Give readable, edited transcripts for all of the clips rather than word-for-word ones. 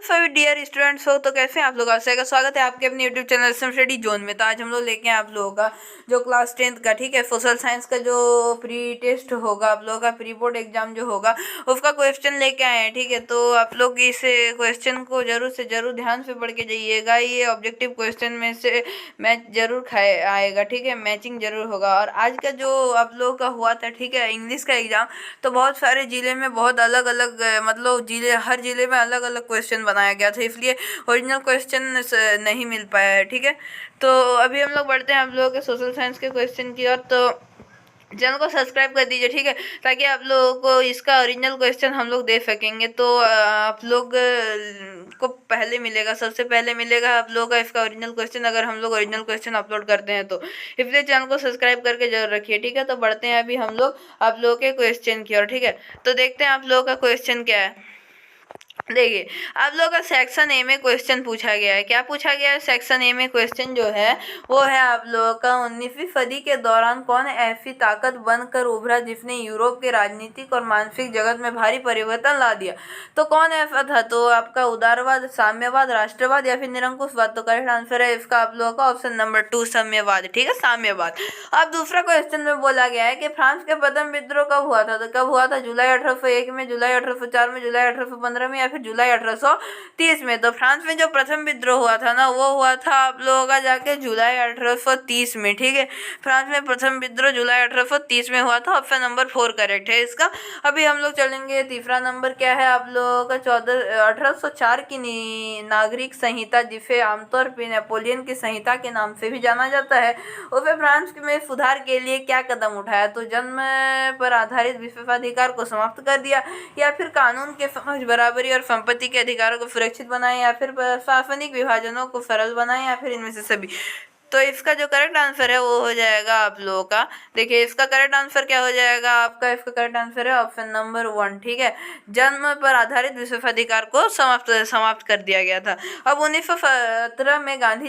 सभी dear students हो तो कैसे हैं आप लोग। आपसे का स्वागत है आपके अपने YouTube channel some study zone में। तो आज हम लोग लेके हैं आप लोगों का जो क्लास 10th का, ठीक है, सोशल साइंस का जो प्री टेस्ट होगा, आप लोगों का प्री बोर्ड एग्जाम जो होगा उसका क्वेश्चन लेके आए हैं, ठीक है। तो आप लोग इस क्वेश्चन को जरूर से जरूर ध्यान से पढ़ के जाइएगा। ये ऑब्जेक्टिव क्वेश्चन में से मैच जरूर खाए आएगा, ठीक है, मैचिंग जरूर होगा। और आज का जो आप लोगों का हुआ था, ठीक है, इंग्लिश का एग्जाम, तो बहुत सारे जिले में बहुत अलग अलग मतलब जिले, हर जिले में अलग अलग क्वेश्चन बनाया गया था, इसलिए ओरिजिनल क्वेश्चन नहीं मिल पाया है, ठीक है। तो अभी हम लोग बढ़ते हैं आप लोगों के सोशल साइंस के क्वेश्चन की ओर। तो चैनल को सब्सक्राइब कर दीजिए, ठीक है, ताकि आप लोगों को इसका ओरिजिनल क्वेश्चन हम लोग दे सकेंगे। तो आप लोग को पहले मिलेगा, सबसे पहले मिलेगा आप लोगों का इसका ओरिजिनल क्वेश्चन, अगर हम लोग ओरिजिनल क्वेश्चन अपलोड करते हैं तो। इसलिए चैनल को सब्सक्राइब करके जरूर रखिए, ठीक है। तो बढ़ते हैं अभी हम लोग आप लोगों के क्वेश्चन की ओर, ठीक है। तो देखते हैं आप लोगों का क्वेश्चन क्या है। देखिए, आप लोगों का सेक्शन ए में क्वेश्चन पूछा गया है। क्या पूछा गया है सेक्शन ए में क्वेश्चन जो है वो है आप लोगों का 19वीं सदी के दौरान कौन ऐसी ताकत बनकर उभरा जिसने यूरोप के राजनीतिक और मानसिक जगत में भारी परिवर्तन ला दिया। तो कौन ऐसा था? तो आपका उदारवाद, साम्यवाद, राष्ट्रवाद या फिर निरंकुशवाद। तो करेक्ट आंसर है इसका आप लोगों का ऑप्शन नंबर 2 साम्यवाद, ठीक है, साम्यवाद। अब दूसरा क्वेश्चन में बोला गया है कि फ्रांस के प्रथम विद्रोह कब हुआ था। तो कब हुआ था? जुलाई 1801 में, जुलाई 1804 में, जुलाई 1815 में या फिर जुलाई 1830 में। तो फ्रांस में जो प्रथम विद्रोह हुआ था ना, वो हुआ था आप लोगों का जाके जुलाई 1830 में, ठीक है। फ्रांस में प्रथम विद्रोह जुलाई 1830 में हुआ था। ऑप्शन नंबर 4 करेक्ट है इसका। अभी हम लोग चलेंगे तीसरा नंबर क्या है आप लोगों का 1804 की नागरिक संहिता, जिसे आमतौर पर नेपोलियन की संहिता के नाम से भी जाना जाता है, उसे फ्रांस में सुधार के लिए क्या कदम उठाया। तो जन्म पर आधारित विशेषाधिकार को समाप्त कर दिया, या फिर कानून के समझ, बराबरी और संपत्ति के अधिकारों को सुरक्षित बनाए, या फिर प्रशासनिक विभाजनों को सरल बनाए, या फिर इनमें से सभी। तो इसका जो करेक्ट आंसर है वो हो जाएगा आप लोगों का, देखिए इसका करेक्ट आंसर क्या हो जाएगा आपका। इसका करेक्ट आंसर है ऑप्शन नंबर 1, ठीक है। जन्म पर आधारित विशेषाधिकार को समाप्त कर दिया गया था। अब 1917 में गांधी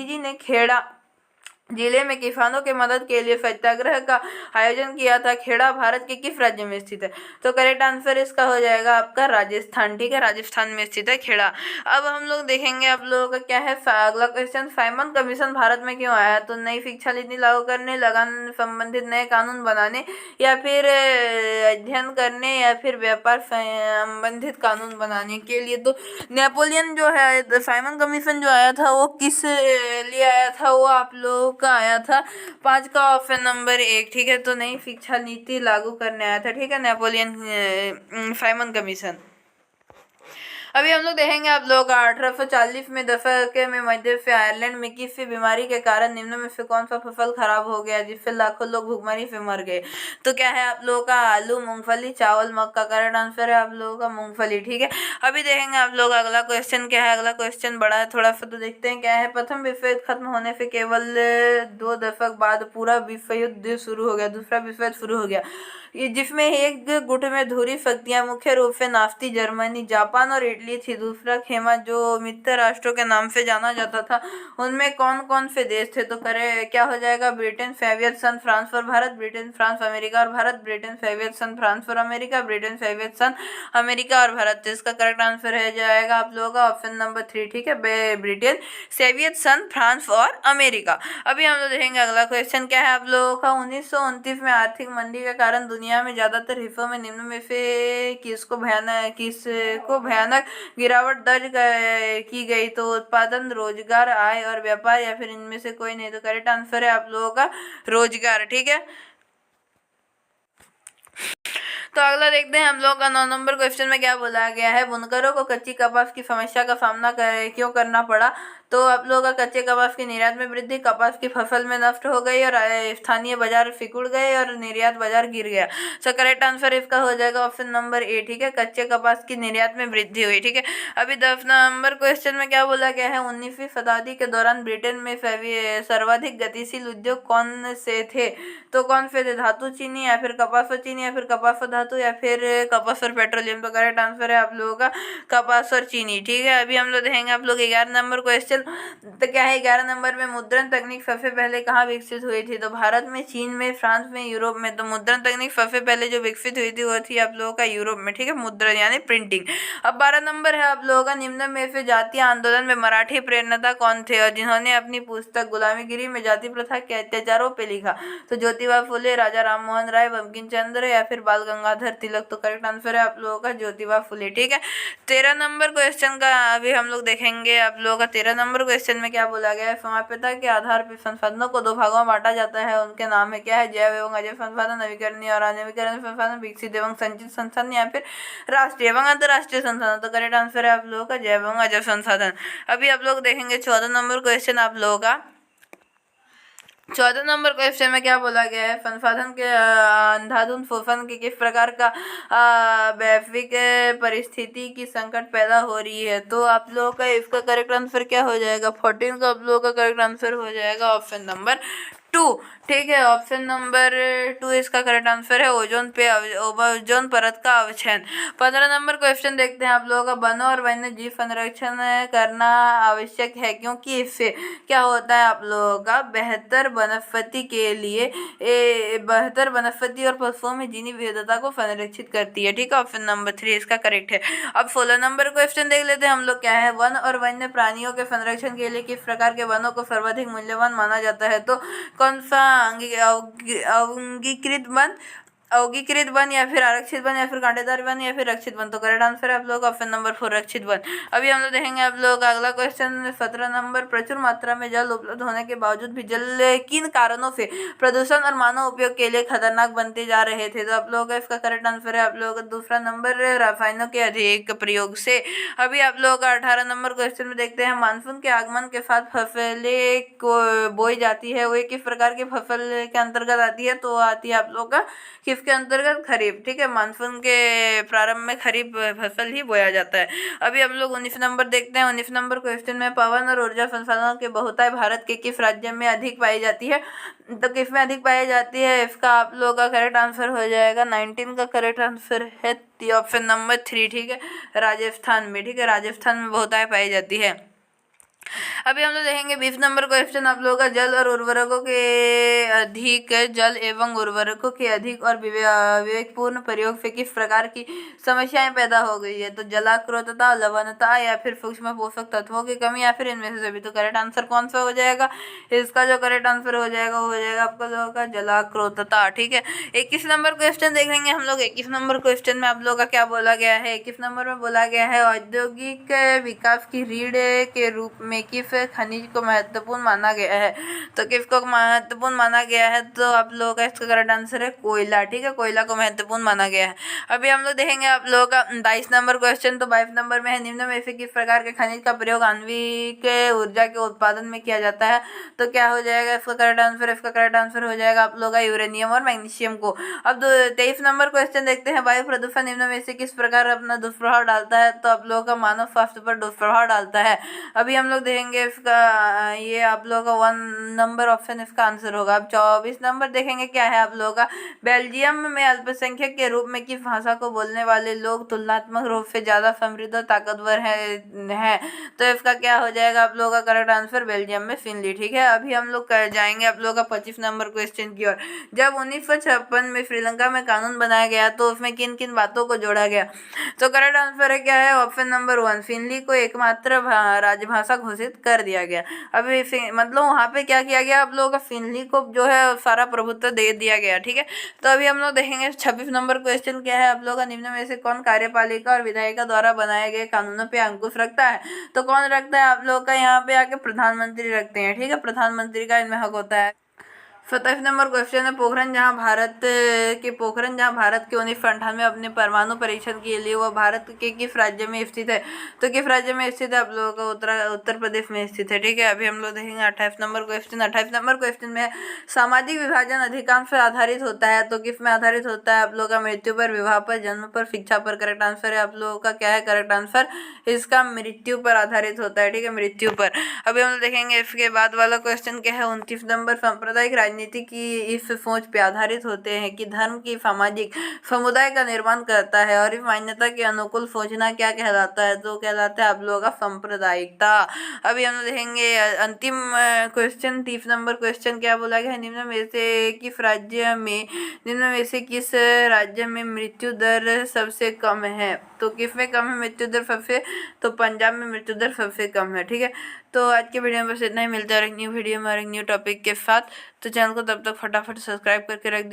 जी ने खेड़ा जिले में किसानों के मदद के लिए सत्याग्रह का आयोजन किया था। खेड़ा भारत के किस राज्य में स्थित है? तो करेक्ट आंसर इसका हो जाएगा आपका राजस्थान, ठीक है, राजस्थान में स्थित है खेड़ा। अब हम लोग देखेंगे आप लोगों का क्या है अगला क्वेश्चन, साइमन कमीशन भारत में क्यों आया। तो नई शिक्षा नीति लागू करने, लगान संबंधित नए कानून बनाने, या फिर अध्ययन करने, या फिर व्यापार संबंधित कानून बनाने के लिए। तो नेपोलियन जो है, साइमन कमीशन जो आया था वो किस लिए आया था? वो आप लोग का आया था 5 का ऑप्शन नंबर 1, ठीक है। तो नई शिक्षा नीति लागू करने आया था, ठीक है, नेपोलियन साइमन कमीशन। अभी हम लोग देखेंगे आप लोग 1840 में दशक में मध्य से आयरलैंड में किसी बीमारी के कारण निम्न में से कौन सा फसल खराब हो गया जिससे लाखों लोग भुखमरी से मर गए। तो क्या है आप लोगों का आलू, मूंगफली, चावल, मक्का। करेक्ट आंसर है आप लोगों का मूंगफली, ठीक है। अभी देखेंगे आप लोग अगला क्वेश्चन क्या है। अगला क्वेश्चन बड़ा है थोड़ा सा, तो देखते हैं क्या है। प्रथम विश्व युद्ध खत्म होने से केवल 2 दशक बाद पूरा विश्व युद्ध शुरू हो गया, दूसरा विश्व युद्ध शुरू हो गया, जिसमें एक गुट में धुरी शक्तियां मुख्य रूप से नास्ती जर्मनी, जापान और इटली थी। दूसरा खेमा जो मित्र राष्ट्रों के नाम से जाना जाता था, उनमें कौन कौन से देश थे। तो करे क्या हो जाएगा, ब्रिटेन, सोवियत संघ, फ्रांस और भारत। ब्रिटेन, फ्रांस, अमेरिका और भारत। ब्रिटेन, सोवियत संघ, फ्रांस और अमेरिका। ब्रिटेन, सोवियत संघ, अमेरिका और भारत। तो इसका करेक्ट आंसर है जाएगा आप लोगों का ऑप्शन नंबर 3, ठीक है, ब्रिटेन, सोवियत संघ, फ्रांस और अमेरिका। अभी हम लोग देखेंगे अगला क्वेश्चन क्या है आप लोगों का। 1929 में आर्थिक मंदी के कारण दुनिया में ज्यादातर हिस्सों में निम्न में से किसको भयानक गिरावट दर्ज की गई। तो उत्पादन, रोजगार, आय और व्यापार, या फिर इनमें से कोई नहीं। तो करेक्ट आंसर है आप लोगों का रोजगार, ठीक है। तो अगला देखते हैं हम लोग का 9 नंबर क्वेश्चन में क्या बोला गया है। बुनकरों को कच्ची कपास की समस्या का सामना क्यों करना पड़ा। तो आप लोगों का कच्चे कपास के निर्यात में वृद्धि, कपास की फसल में नष्ट हो गई और स्थानीय बाजार सिकुड़ गए और निर्यात बाजार गिर गया। सो करेक्ट आंसर इसका हो जाएगा ऑप्शन नंबर 8, ठीक है, कच्चे कपास की निर्यात में वृद्धि हुई, ठीक है। अभी 10 नंबर क्वेश्चन में क्या बोला गया है। 19वीं शताब्दी के दौरान ब्रिटेन में सर्वाधिक गतिशील उद्योग कौन से थे। तो कौन से थे, धातु चीनी, या फिर कपास चीनी, या फिर कपास धातु, धातु या फिर कपास और पेट्रोलियम। तो करेक्ट आंसर है आप लोगों का कपास और चीनी। ठीक है, अभी हम लोग देखेंगे आप लोग 11 नंबर क्वेश्चन। तो क्या है 11 नंबर में, मुद्रण तकनीक सबसे पहले कहाँ विकसित हुई थी? तो भारत में, चीन में, फ्रांस में, यूरोप में। तो मुद्रण तकनीक सबसे पहले जो विकसित हुई थी वो थी आप लोगों का यूरोप में। ठीक है, मुद्रण यानी प्रिंटिंग। अब 12 नंबर है आप लोगों का, निम्न में से जातीय आंदोलन में मराठी प्रेरणा कौन थे और जिन्होंने अपनी पुस्तक गुलामीगिरी में जाति प्रथा के अत्याचारों पे लिखा? तो ज्योतिबा फुले, राजा राम मोहन राय, बंकिम चंद्र या फिर बाल गंगाधर तिलक। तो करेक्ट आंसर है आप लोगों का ज्योतिबा फुले। ठीक है, 13 नंबर क्वेश्चन का अभी हम लोग देखेंगे आप लोगों का। 13 नंबर क्वेश्चन में क्या बोला गया है? समाप्यता के आधार पर संसाधनों को 2 भागों में बांटा जाता है, उनके नाम है क्या है? जैव एवं अजैव संसाधन, नवीकरणीय और अनवीकरणीय संसाधन, विकसित एवं संचित संसाधन या फिर राष्ट्रीय एवं अंतरराष्ट्रीय संसाधन। तो करेक्ट आंसर है आप लोगों का जैव एवं अजैव संसाधन। अभी आप लोग देखेंगे 14 नंबर क्वेश्चन आप लोगों का। 14 नंबर क्वेश्चन में क्या बोला गया है? संसाधन के अंधाधुंध शोषण के किस प्रकार का वैश्विक परिस्थिति की संकट पैदा हो रही है? तो आप लोगों का इसका करेक्ट आंसर क्या हो जाएगा? 14 का आप लोगों का करेक्ट आंसर हो जाएगा ऑप्शन नंबर 2। ठीक है, ऑप्शन नंबर 2 इसका करेक्ट आंसर है ओजोन परत का अवक्षय। 15 नंबर क्वेश्चन देखते हैं आप लोगों का। वनों और वन्य जीव संरक्षण करना आवश्यक है क्योंकि इससे क्या होता है आप लोगों का? बेहतर वनस्पति के लिए बेहतर वनस्पति और पशुओं में जीनी विविधता को संरक्षित करती है। ठीक है, ऑप्शन नंबर 3 इसका करेक्ट है। अब 16 नंबर क्वेश्चन देख लेते हैं हम लोग। क्या है? वन और वन्य प्राणियों के संरक्षण के लिए किस प्रकार के वनों को सर्वाधिक मूल्यवान माना जाता है? तो कौन सा अवगीकृत वन या फिर आरक्षित वन या फिर कांटेदार वन या फिर रक्षित वन? तो करेक्ट आंसर है आप लोग ऑप्शन नंबर 4 रक्षित वन। अभी हम लोग देखेंगे आप लोग का अगला क्वेश्चन 17 नंबर। प्रचुर मात्रा में जल उपलब्ध होने के बावजूद भी जल किन कारणों से प्रदूषण और मानव उपयोग के लिए खतरनाक बनते जा रहे थे? तो आप लोगों का इसका करेक्ट आंसर है आप लोगों का दूसरा नंबर, रसायनों के अधिक प्रयोग से। अभी आप लोगों का 18 नंबर क्वेश्चन में देखते हैं, मानसून के आगमन के साथ फसलें बोई जाती है, वो किस प्रकार की फसल के अंतर्गत आती है? तो आती है आप लोगों का किसके अंतर्गत? खरीफ। ठीक है, मानसून के प्रारंभ में खरीफ फसल ही बोया जाता है। अभी हम लोग 19 नंबर देखते हैं। 19 नंबर क्वेश्चन में, पवन और ऊर्जा संसाधनों के बहुतायत भारत के किस राज्य में अधिक पाई जाती है? तो किस में अधिक पाई जाती है? इसका आप लोगों का करेक्ट आंसर हो जाएगा 19 का करेक्ट आंसर है ऑप्शन नंबर 3। ठीक है, राजस्थान में। ठीक है, राजस्थान में बहुतायत पाई जाती है। अभी हम लोग देखेंगे 20 नंबर क्वेश्चन आप लोगों का। जल एवं उर्वरकों के अधिक और विवेकपूर्ण प्रयोग से किस प्रकार की समस्याएं पैदा हो गई है? तो जलाक्रोतता, लवणता या फिर सूक्ष्म पोषक तत्वों की कमी या फिर इनमें से सभी। तो करेक्ट आंसर कौन सा हो जाएगा? इसका जो करेक्ट आंसर हो जाएगा वो हो जाएगा आपका लोगों का जलाक्रोतता। ठीक है, 21 नंबर क्वेश्चन देख लेंगे हम लोग। 21 नंबर क्वेश्चन में आप लोगों का क्या बोला गया है? 21 नंबर में बोला गया है, औद्योगिक विकास की रीढ़ के रूप में किस खनिज को महत्वपूर्ण माना गया है? तो किसको महत्वपूर्ण माना गया है? तो आप लोगों का इसका करेक्ट आंसर है कोयला। ठीक है, कोयला को महत्वपूर्ण माना गया है। अभी हम लोग देखेंगे आप लोगों का 22 नंबर क्वेश्चन। तो 22 नंबर में है, निम्न में से किस प्रकार के खनिज का प्रयोग आणविक ऊर्जा के उत्पादन में किया जाता है? तो क्या हो जाएगा इसका करेक्ट आंसर? इसका करेक्ट आंसर हो जाएगा आप लोगों का यूरेनियम और मैग्नीशियम को। अब 23 नंबर क्वेश्चन देखते हैं। वायु प्रदूषण निम्न में से किस प्रकार अपना दुष्प्रभाव डालता है? तो आप लोगों का मानव स्वास्थ्य पर दुष्प्रभाव डालता है। अभी हम लोग देखेंगे इसका, ये आप लोगों का 1 नंबर ऑप्शन इसका आंसर होगा। अब 24 नंबर देखेंगे क्या है आप लोगों का। बेल्जियम में अल्पसंख्यक के रूप में किस भाषा को बोलने वाले लोग तुलनात्मक रूप से ज्यादा समृद्ध और ताकतवर है? तो इसका क्या हो जाएगा आप लोगों का करेक्ट आंसर? बेल्जियम में फिनली। ठीक है, अभी हम लोग जाएंगे आप लोगों का 25 नंबर क्वेश्चन की ओर। जब 1956 में श्रीलंका में कानून बनाया गया तो उसमें किन किन बातों को जोड़ा गया? तो करेक्ट आंसर है क्या है? ऑप्शन नंबर 1, फिनली को एकमात्र राजभाषा घोषित कर दिया गया। अभी मतलब वहाँ पे क्या किया गया आप लोगों का? फिनली को जो है सारा प्रभुत्व दे दिया गया। ठीक है, तो अभी हम लोग देखेंगे 26 नंबर क्वेश्चन क्या है आप लोगों का। निम्न में से कौन कार्यपालिका और विधायिका द्वारा बनाए गए कानूनों पे अंकुश रखता है? तो कौन रखता है आप लोग का? यहाँ पे आके प्रधानमंत्री रखते हैं। ठीक है, प्रधानमंत्री का इनमें हक होता है। 27 नंबर क्वेश्चन है, पोखरण जहाँ भारत के 1998 अपने परमाणु परीक्षण के लिए वह भारत के किस राज्य में स्थित है? तो किस राज्य में स्थित है आप लोगों का? उत्तर प्रदेश में स्थित है। ठीक है, अभी हम लोग देखेंगे 28 नंबर क्वेश्चन। 28 नंबर क्वेश्चन में सामाजिक विभाजन अधिकांश पर आधारित होता है, तो किस में आधारित होता है आप लोगों का? मृत्यु पर, विवाह पर, जन्म पर, शिक्षा पर। करेक्ट आंसर है आप लोगों का क्या है? करेक्ट आंसर इसका मृत्यु पर आधारित होता है। ठीक है, मृत्यु पर। अभी हम लोग देखेंगे इसके बाद वाला क्वेश्चन क्या है। 29 नंबर, सांप्रदायिक राजनीति राजनीति की इस सोच पे आधारित होते हैं कि धर्म की सामाजिक समुदाय का निर्माण करता है, और इस मान्यता के अनुकूल सोचना क्या कहलाता है, तो कहलाता है आप लोगों का सांप्रदायिकता। अभी हम लोग देखेंगे अंतिम क्वेश्चन, 30 नंबर क्वेश्चन क्या बोला गया है, निम्न में से किस राज्य में मृत्यु दर सबसे कम है, तो किस में कम है मृत्यु दर सबसे, तो पंजाब में मृत्यु दर सबसे कम है। ठीक है, तो आज के वीडियो में बस इतना ही, मिलता है एक न्यू वीडियो में और एक न्यू टॉपिक के साथ। तो चैनल को तब तक फटाफट सब्सक्राइब करके रख दीजिए।